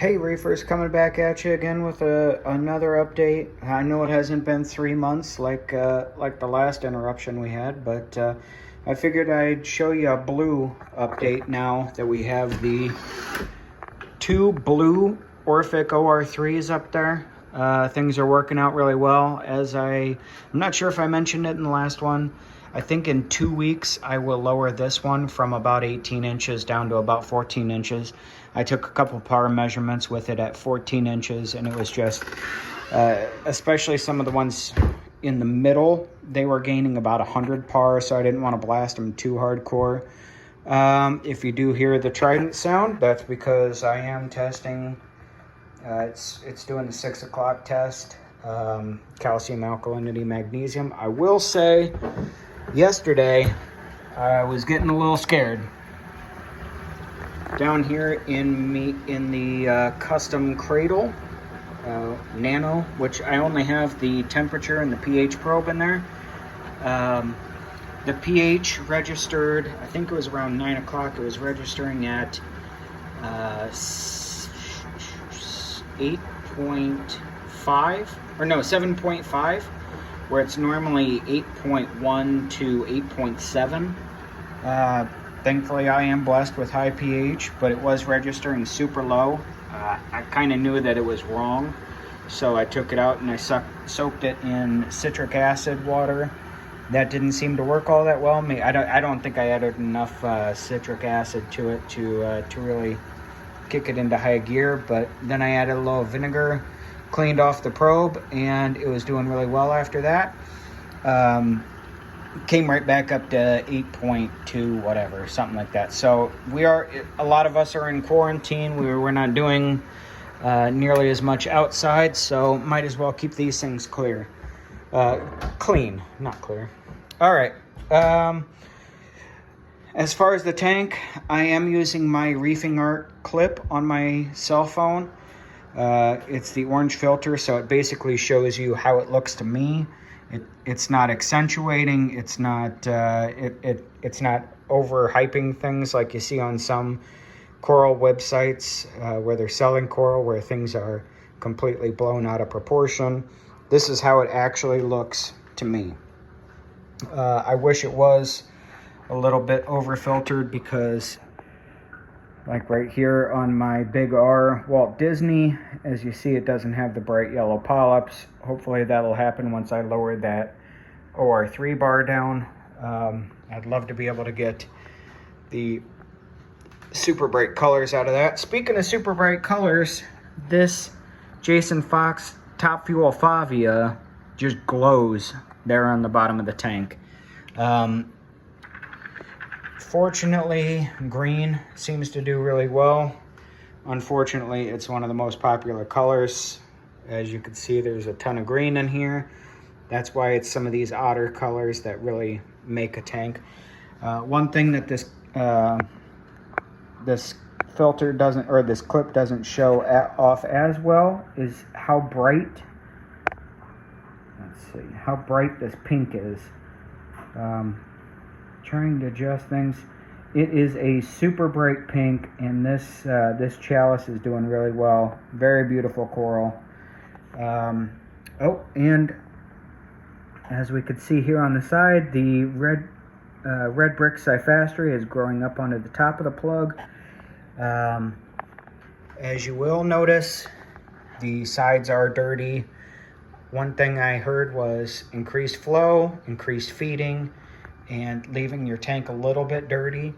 Hey Reefers, coming back at you again with another update. I know it hasn't been 3 months like the last interruption we had, but I figured I'd show you a blue update now that we have the two blue Orphek OR3s up there. Things are working out really well. I'm not sure if I mentioned it in the last one. I think in 2 weeks I will lower this one from about 18 inches down to about 14 inches. I took a couple par measurements with it at 14 inches, and it was just, especially some of the ones in the middle, they were gaining about 100 par, so I didn't want to blast them too hardcore. If you do hear the trident sound, that's because I am testing. It's doing the 6 o'clock test, calcium, alkalinity, magnesium. I will say, yesterday I was getting a little scared. Down here in the custom cradle, nano, which I only have the temperature and the pH probe in there. The pH registered, I think it was around 9 o'clock, it was registering at 8.5, or no, 7.5, where it's normally 8.1 to 8.7. Thankfully, I am blessed with high pH, but it was registering super low. I kind of knew that it was wrong, so I took it out and I soaked it in citric acid water. That didn't seem to work all that well. I don't think I added enough citric acid to it to really kick it into high gear, but then I added a little vinegar, cleaned off the probe, and it was doing really well after that. Came right back up to 8.2, whatever, something like that. So a lot of us are in quarantine. We're not doing nearly as much outside, so might as well keep these things clean, not clear. All right. As far as the tank, I am using my Reefing Art clip on my cell phone. It's the orange filter, so it basically shows you how it looks to me. It's not accentuating. It's not it's not overhyping things like you see on some coral websites where they're selling coral, where things are completely blown out of proportion. This is how it actually looks to me. I wish it was a little bit over filtered, because like right here on my big R Walt Disney, as you see, it doesn't have the bright yellow polyps. Hopefully that'll happen once I lower that OR3 bar down. I'd love to be able to get the super bright colors out of that. Speaking of super bright colors, this Jason Fox Top Fuel Favia just glows there on the bottom of the tank. Fortunately, green seems to do really well. Unfortunately, it's one of the most popular colors. As you can see, there's a ton of green in here. That's why it's some of these odder colors that really make a tank. One thing that this filter doesn't, or this clip doesn't show off as well, is how bright, let's see, how bright this pink is. Trying to adjust things. It is a super bright pink, and this chalice is doing really well. Very beautiful coral. And as we could see here on the side, the red brick cyphastria is growing up onto the top of the plug. As you will notice, the sides are dirty. One thing I heard was increased flow, increased feeding, and leaving your tank a little bit dirty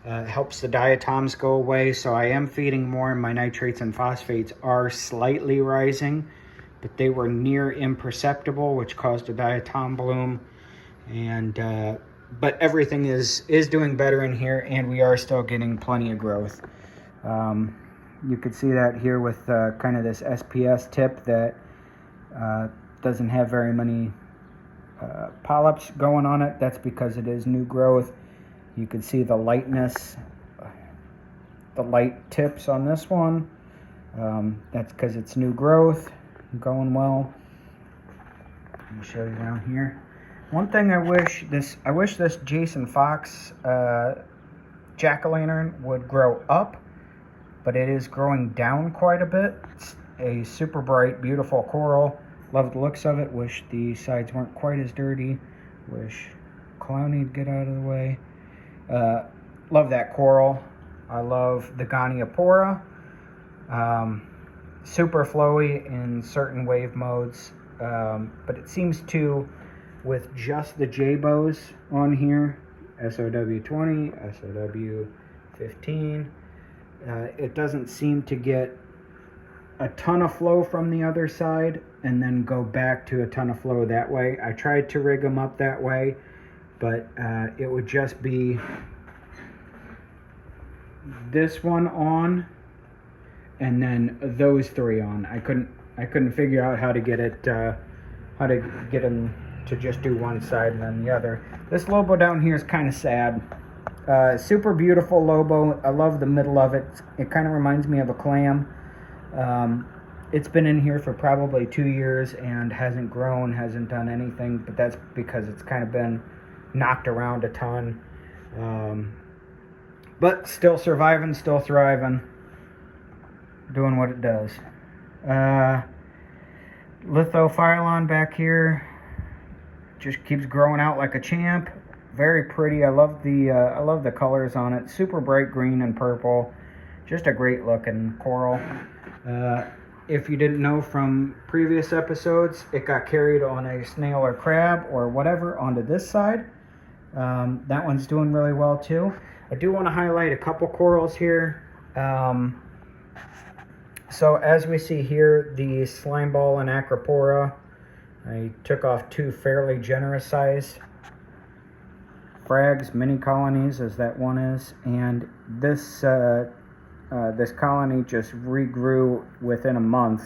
helps the diatoms go away. So I am feeding more, and my nitrates and phosphates are slightly rising, but they were near imperceptible, which caused a diatom bloom. And but everything is doing better in here, and we are still getting plenty of growth. You could see that here with kind of this SPS tip that doesn't have very many polyps going on it. That's because it is new growth. You can see the lightness, the light tips on this one. That's because it's new growth, going well. Let me show you down here. One thing I wish this Jason Fox jack-o'-lantern would grow up but it is growing down quite a bit. It's a super bright, beautiful coral. Love the looks of it. Wish the sides weren't quite as dirty. Wish Clowny would get out of the way. Love that coral. I love the Goniopora. Super flowy in certain wave modes, but it seems to, with just the J-bows on here, SOW20, SOW15, it doesn't seem to get a ton of flow from the other side and then go back to a ton of flow that way. I tried to rig them up that way, but it would just be this one on and then those three on. I couldn't figure out how to get it them to just do one side and then the other. This Lobo down here is kind of sad. Super beautiful Lobo. I love the middle of it. It kind of reminds me of a clam. It's been in here for probably 2 years and hasn't grown, hasn't done anything, but that's because it's kind of been knocked around a ton. But still surviving, still thriving, doing what it does. Lithophyllon back here just keeps growing out like a champ. Very pretty. I love the colors on it. Super bright green and purple. Just a great looking coral. If you didn't know from previous episodes, it got carried on a snail or crab or whatever onto this side. That one's doing really well too. I do want to highlight a couple corals here. So as we see here, the slime ball and acropora, I took off 2 fairly generous size frags, mini colonies as that one is, and this this colony just regrew within a month.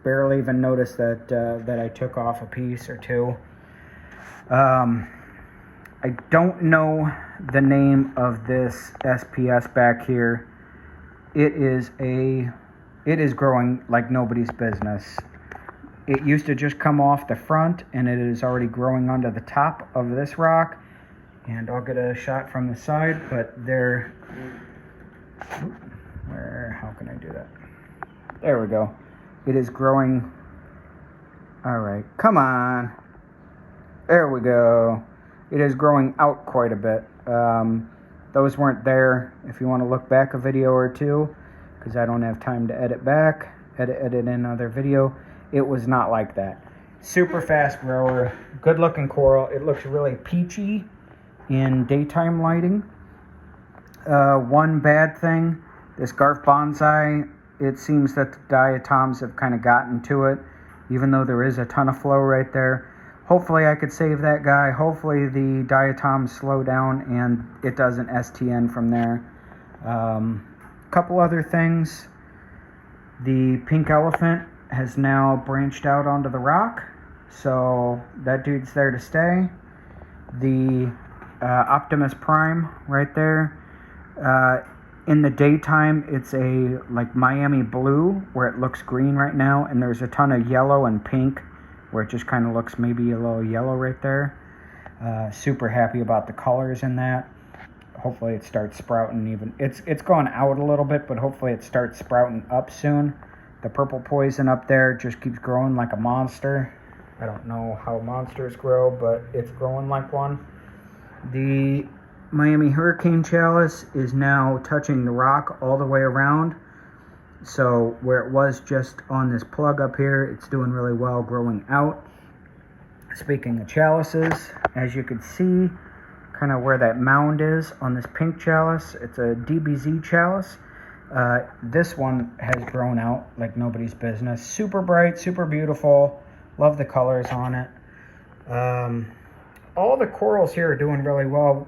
Barely even noticed that I took off a piece or two. I don't know the name of this SPS back here. It is growing like nobody's business. It used to just come off the front, and it is already growing onto the top of this rock. And I'll get a shot from the side, but how can I do that? There we go. It is growing. All right, come on. There we go. It is growing out quite a bit. Those weren't there. If you want to look back a video or two, because I don't have time to edit in another video, it was not like that. Super fast grower, good looking coral. It looks really peachy in daytime lighting. One bad thing, this Garf Bonsai, it seems that the diatoms have kind of gotten to it, even though there is a ton of flow right there. Hopefully I could save that guy. Hopefully the diatoms slow down and it doesn't STN from there. Couple other things. The pink elephant has now branched out onto the rock, so that dude's there to stay. The Optimus Prime right there. In the daytime, it's a like Miami blue where it looks green right now, and there's a ton of yellow and pink where it just kind of looks maybe a little yellow right there. Super happy about the colors in that. Hopefully it starts sprouting even. It's gone out a little bit, but hopefully it starts sprouting up soon. The purple poison up there just keeps growing like a monster. I don't know how monsters grow, but it's growing like one. The Miami Hurricane Chalice is now touching the rock all the way around. So where it was just on this plug up here, it's doing really well growing out. Speaking of chalices, as you can see, kind of where that mound is on this pink chalice, it's a DBZ chalice. This one has grown out like nobody's business. Super bright, super beautiful. Love the colors on it. All the corals here are doing really well.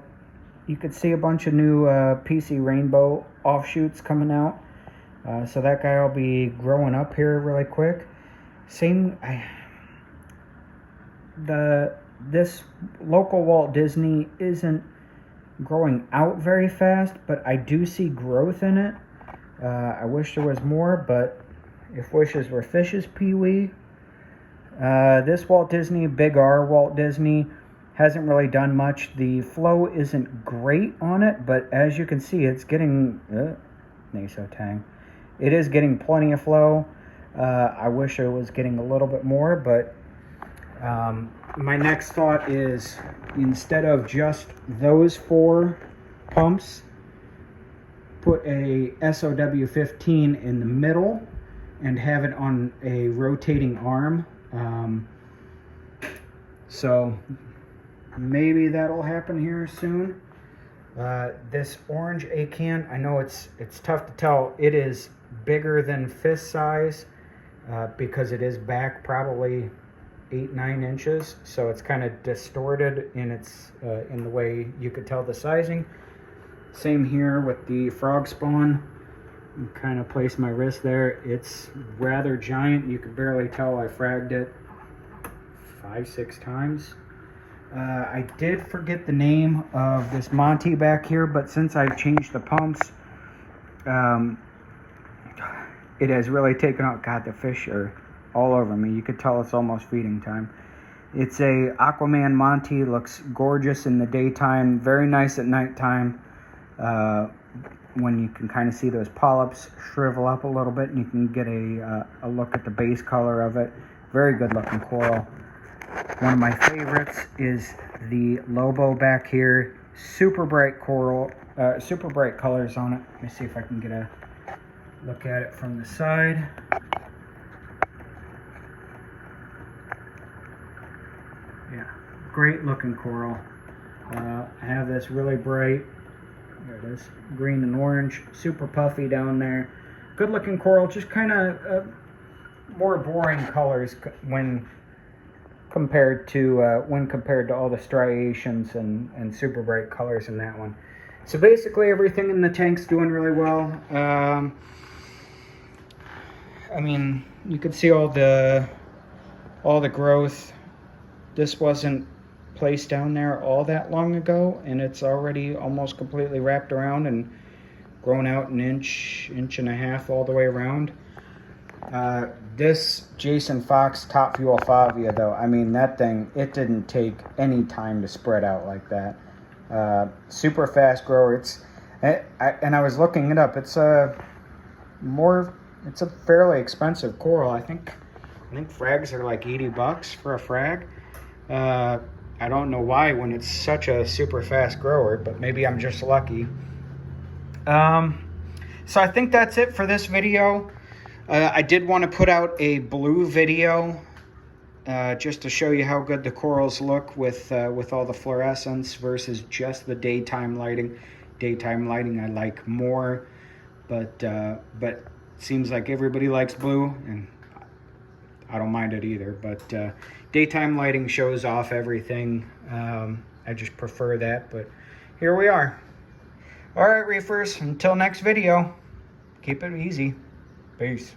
You could see a bunch of new PC Rainbow offshoots coming out. So that guy will be growing up here really quick. This local Walt Disney isn't growing out very fast, but I do see growth in it. I wish there was more, but if wishes were fishes, Pee-wee. This Walt Disney, Big R Walt Disney, hasn't really done much. The flow isn't great on it, but as you can see, it's getting Naso tang. It is getting plenty of flow. I wish it was getting a little bit more, but my next thought is, instead of just those 4 pumps, put a SOW15 in the middle and have it on a rotating arm. So maybe that'll happen here soon. This orange acan, I know it's tough to tell. It is bigger than fist size because it is back probably 8-9 inches, so it's kind of distorted in its in the way you could tell the sizing. Same here with the frog spawn. Kind of place my wrist there. It's rather giant. You could barely tell I fragged it 5-6 times. I did forget the name of this Monty back here, but since I've changed the pumps, it has really taken out. God, the fish are all over me. You could tell it's almost feeding time. It's a Aquaman Monty. Looks gorgeous in the daytime, very nice at nighttime, when you can kind of see those polyps shrivel up a little bit and you can get a look at the base color of it. Very good looking coral. One of my favorites is the Lobo back here. Super bright coral, super bright colors on it. Let me see if I can get a look at it from the side. Yeah, great looking coral. I have this really bright, there it is, green and orange, super puffy down there. Good looking coral, just kind of more boring colors when compared to all the striations and super bright colors in that one. So basically everything in the tank's doing really well. I mean, you can see all the growth. This wasn't placed down there all that long ago, and it's already almost completely wrapped around and grown out an inch and a half all the way around. This Jason Fox Top Fuel Favia, though, I mean, that thing, it didn't take any time to spread out like that. Super fast grower. And I was looking it up. It's a fairly expensive coral. I think frags are like $80 for a frag. I don't know why when it's such a super fast grower, but maybe I'm just lucky. So I think that's it for this video. I did want to put out a blue video just to show you how good the corals look with all the fluorescence versus just the daytime lighting. Daytime lighting I like more, but seems like everybody likes blue, and I don't mind it either. But daytime lighting shows off everything. I just prefer that, but here we are. All right, reefers, until next video, keep it easy. Peace.